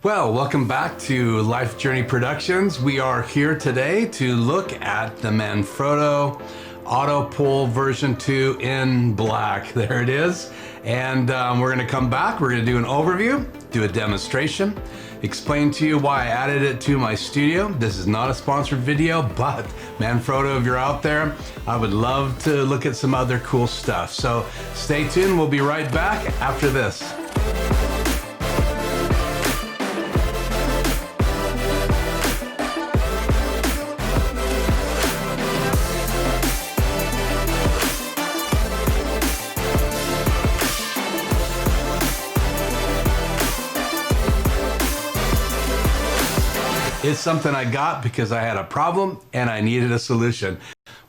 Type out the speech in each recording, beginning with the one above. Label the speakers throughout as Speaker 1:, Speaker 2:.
Speaker 1: Well, welcome back to Life Journey Productions. We are here today to look at the Manfrotto Autopole version 2 in black. There it is. And we're going to come back. We're going to do an overview, do a demonstration, explain to you why I added it to my studio. This is not a sponsored video, but Manfrotto, if you're out there, I would love to look at some other cool stuff. So stay tuned. We'll be right back after this. It's something I got because I had a problem and I needed a solution.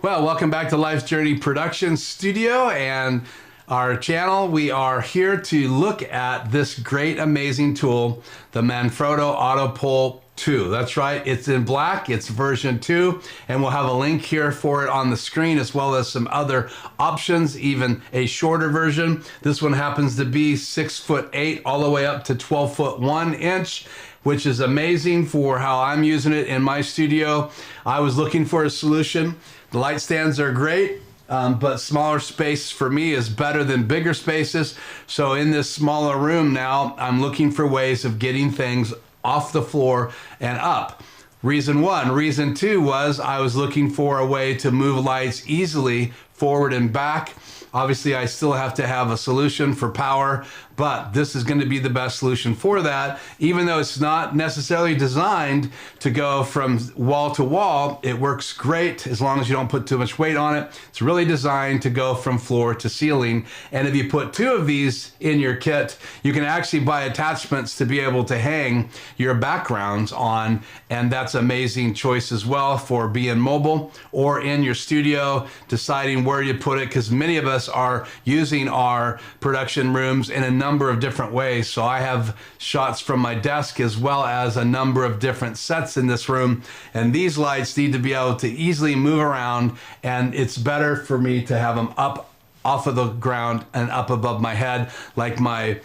Speaker 1: Well, welcome back to Life's Journey Productions Studio and our channel. We are here to look at this great, amazing tool, the Manfrotto Autopole 2. That's right, it's in black, it's version 2, and we'll have a link here for it on the screen, as well as some other options, even a shorter version. This one happens to be 6'8" all the way up to 12 foot 1 inch, which is amazing for how I'm using it in my studio. I was looking for a solution. The light stands are great, but smaller space for me is better than bigger spaces. So in this smaller room now, I'm looking for ways of getting things off the floor and up. Reason one. Reason two was I was looking for a way to move lights easily forward and back. Obviously, I still have to have a solution for power, but this is going to be the best solution for that. Even though it's not necessarily designed to go from wall to wall, it works great as long as you don't put too much weight on it. It's really designed to go from floor to ceiling. And if you put two of these in your kit, you can actually buy attachments to be able to hang your backgrounds on. And that's an amazing choice as well for being mobile or in your studio, deciding where you put it, because many of us are using our production rooms in a number of different ways. So I have shots from my desk as well as a number of different sets in this room. And these lights need to be able to easily move around, and it's better for me to have them up off of the ground and up above my head, like my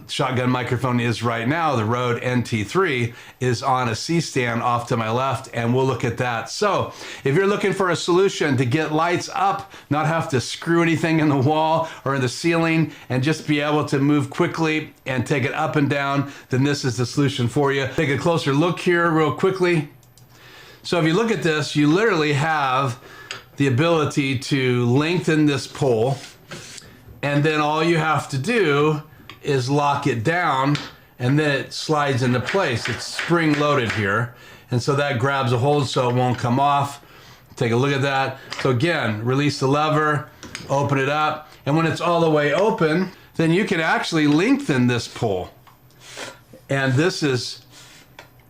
Speaker 1: shotgun microphone is right now. The Rode NT3 is on a C-stand off to my left, and we'll look at that. So if you're looking for a solution to get lights up, not have to screw anything in the wall or in the ceiling, and just be able to move quickly and take it up and down, then this is the solution for you. Take a closer look here real quickly. So if you look at this, you literally have the ability to lengthen this pole, and then all you have to do is lock it down, and then it slides into place. It's spring loaded here, and so that grabs a hold so it won't come off. Take a look at that. So again, release the lever, open it up, and when it's all the way open, then you can actually lengthen this pole. And this is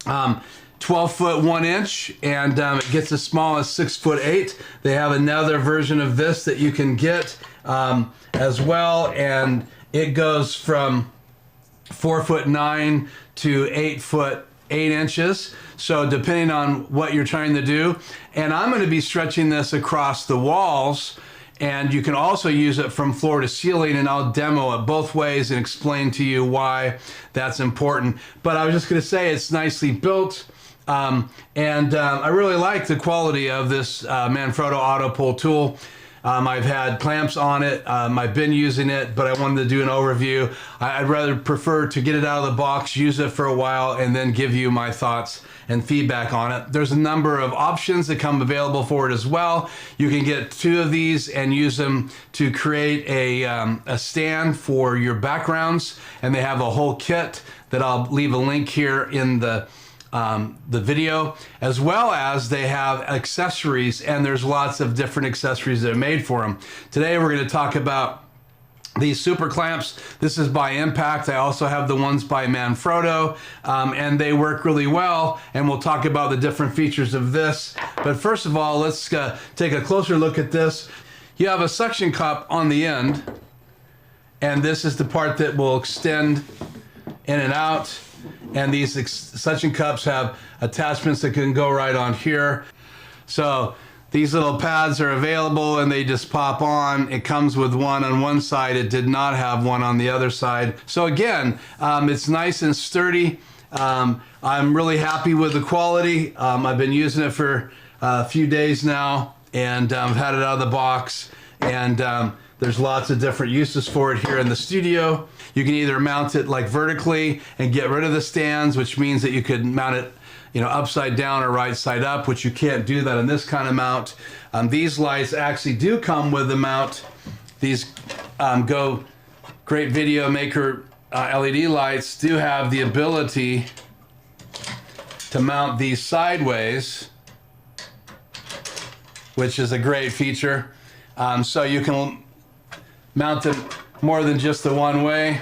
Speaker 1: 12 foot 1 inch, and it gets as small as 6'8". They have another version of this that you can get as well, and it goes from 4'9" to 8'8" inches. So depending on what you're trying to do. And I'm going to be stretching this across the walls, and you can also use it from floor to ceiling, and I'll demo it both ways and explain to you why that's important. But I was just going to say it's nicely built. I really like the quality of this Manfrotto Autopole tool. I've had clamps on it. I've been using it, but I wanted to do an overview. I'd rather prefer to get it out of the box, use it for a while, and then give you my thoughts and feedback on it. There's a number of options that come available for it as well. You can get two of these and use them to create a stand for your backgrounds, and they have a whole kit that I'll leave a link here in the video, as well as they have accessories, and there's lots of different accessories that are made for them. Today we're going to talk about these super clamps. This is by Impact. I also have the ones by Manfrotto, and they work really well, and we'll talk about the different features of this. But first of all, let's take a closer look at this. You have a suction cup on the end, and this is the part that will extend in and out. And these suction cups have attachments that can go right on here. So these little pads are available, and they just pop on. It comes with one on one side. It did not have one on the other side. So again, it's nice and sturdy. I'm really happy with the quality. I've been using it for a few days now, and I've had it out of the box, and there's lots of different uses for it here in the studio. You can either mount it like vertically and get rid of the stands, which means that you could mount it, you know, upside down or right side up, which you can't do that in this kind of mount. These lights actually do come with the mount. These Great Video Maker LED lights do have the ability to mount these sideways, which is a great feature. So you can mount them more than just the one way,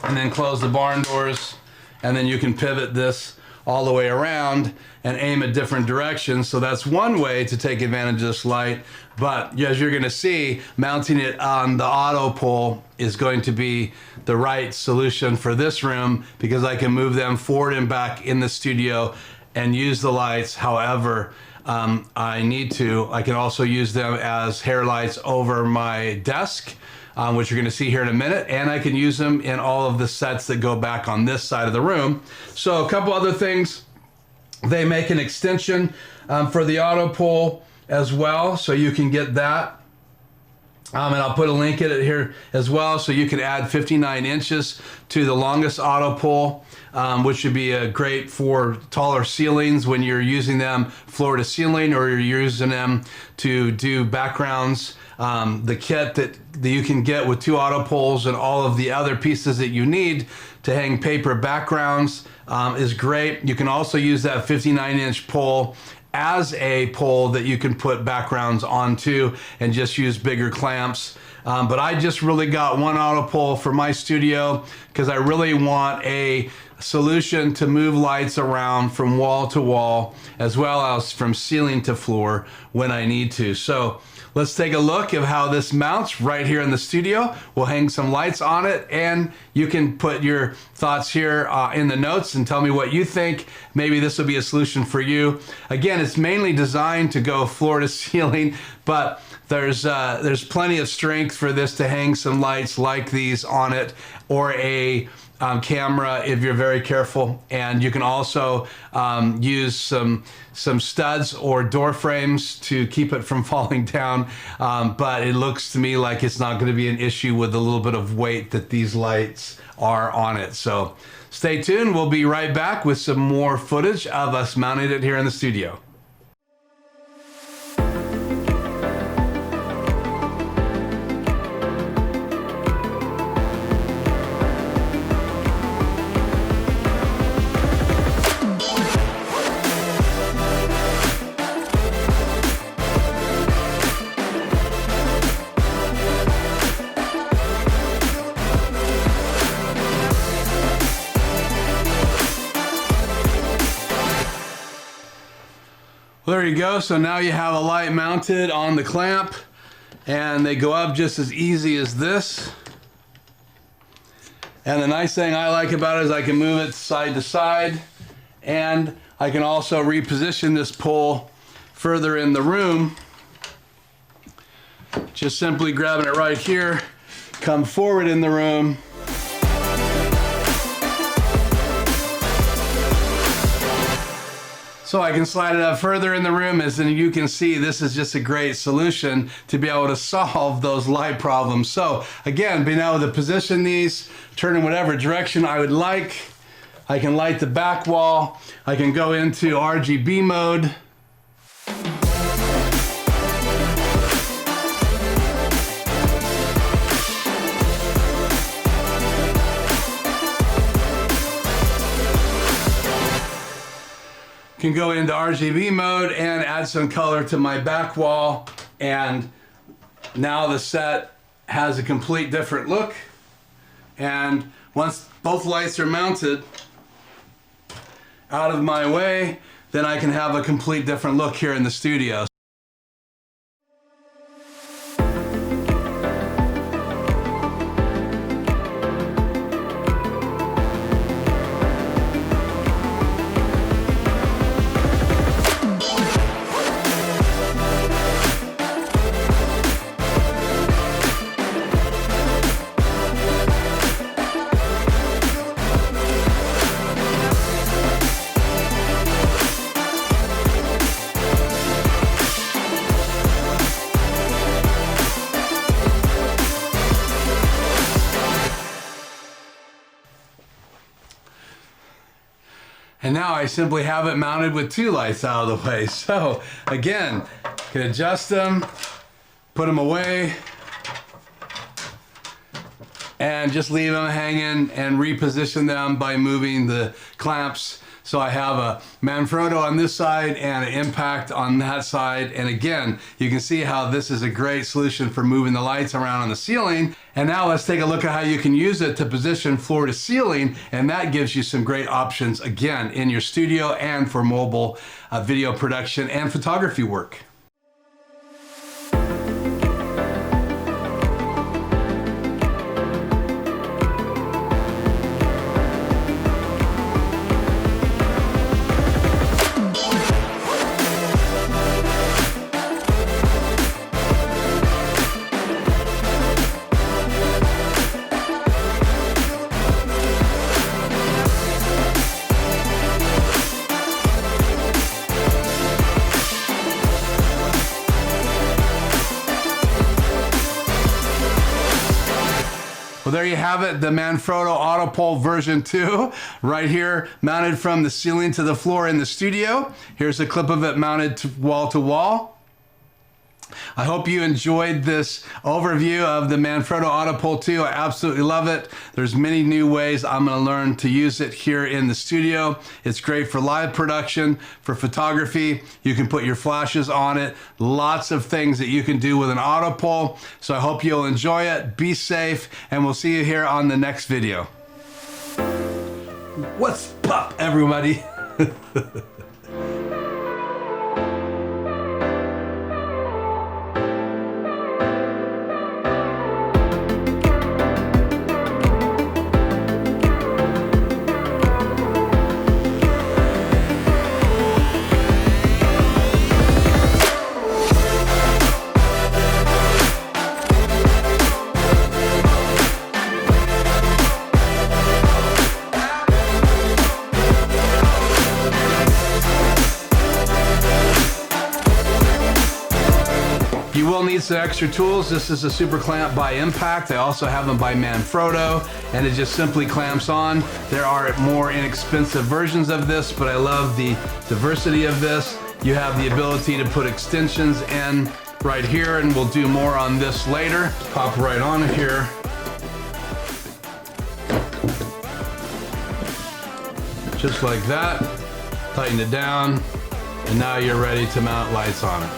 Speaker 1: and then close the barn doors, and then you can pivot this all the way around and aim at different directions. So that's one way to take advantage of this light. But as you're going to see, mounting it on the Autopole is going to be the right solution for this room, because I can move them forward and back in the studio and use the lights however I need to. I can also use them as hair lights over my desk, which you're going to see here in a minute, and I can use them in all of the sets that go back on this side of the room. So a couple other things. They make an extension for the Autopole as well, so you can get that. And I'll put a link in it here as well, so you can add 59 inches to the longest Autopole, which would be great for taller ceilings when you're using them floor to ceiling, or you're using them to do backgrounds. The kit that you can get with 2 Autopoles and all of the other pieces that you need to hang paper backgrounds is great. You can also use that 59-inch pole as a pole that you can put backgrounds onto and just use bigger clamps. But I just really got one Autopole for my studio because I really want a solution to move lights around from wall to wall, as well as from ceiling to floor when I need to. So let's take a look at how this mounts right here in the studio. We'll hang some lights on it, and you can put your thoughts here in the notes and tell me what you think. Maybe this will be a solution for you. Again, it's mainly designed to go floor to ceiling, but there's plenty of strength for this to hang some lights like these on it, or a camera if you're very careful. And you can also use some studs or door frames to keep it from falling down, but it looks to me like it's not going to be an issue with the little bit of weight that these lights are on it. So stay tuned, we'll be right back with some more footage of us mounting it here in the studio. Well, there you go. So now you have a light mounted on the clamp, and they go up just as easy as this. And the nice thing I like about it is I can move it side to side, and I can also reposition this pole further in the room. Just simply grabbing it right here, come forward in the room. So I can slide it up further in the room, as you can see, this is just a great solution to be able to solve those light problems. So again, being able to position these, turn in whatever direction I would like. I can light the back wall. I can go into RGB mode. Can go into RGB mode and add some color to my back wall, and now the set has a complete different look. And once both lights are mounted out of my way, then I can have a complete different look here in the studio. And now I simply have it mounted with 2 lights out of the way. So again, can adjust them, put them away, and just leave them hanging and reposition them by moving the clamps. So I have a Manfrotto on this side and an Impact on that side. And again, you can see how this is a great solution for moving the lights around on the ceiling. And now let's take a look at how you can use it to position floor to ceiling. And that gives you some great options, again, in your studio and for mobile video production and photography work. Well, there you have it, the Manfrotto Autopole version 2, right here, mounted from the ceiling to the floor in the studio. Here's a clip of it mounted to wall. I hope you enjoyed this overview of the Manfrotto Autopole 2. I absolutely love it. There's many new ways I'm going to learn to use it here in the studio. It's great for live production, for photography. You can put your flashes on it. Lots of things that you can do with an Autopole. So I hope you'll enjoy it. Be safe, and we'll see you here on the next video. What's up, everybody? You will need some extra tools. This is a super clamp by Impact. I also have them by Manfrotto, and it just simply clamps on. There are more inexpensive versions of this, but I love the diversity of this. You have the ability to put extensions in right here, and we'll do more on this later. Pop right on here. Just like that. Tighten it down, and now you're ready to mount lights on it.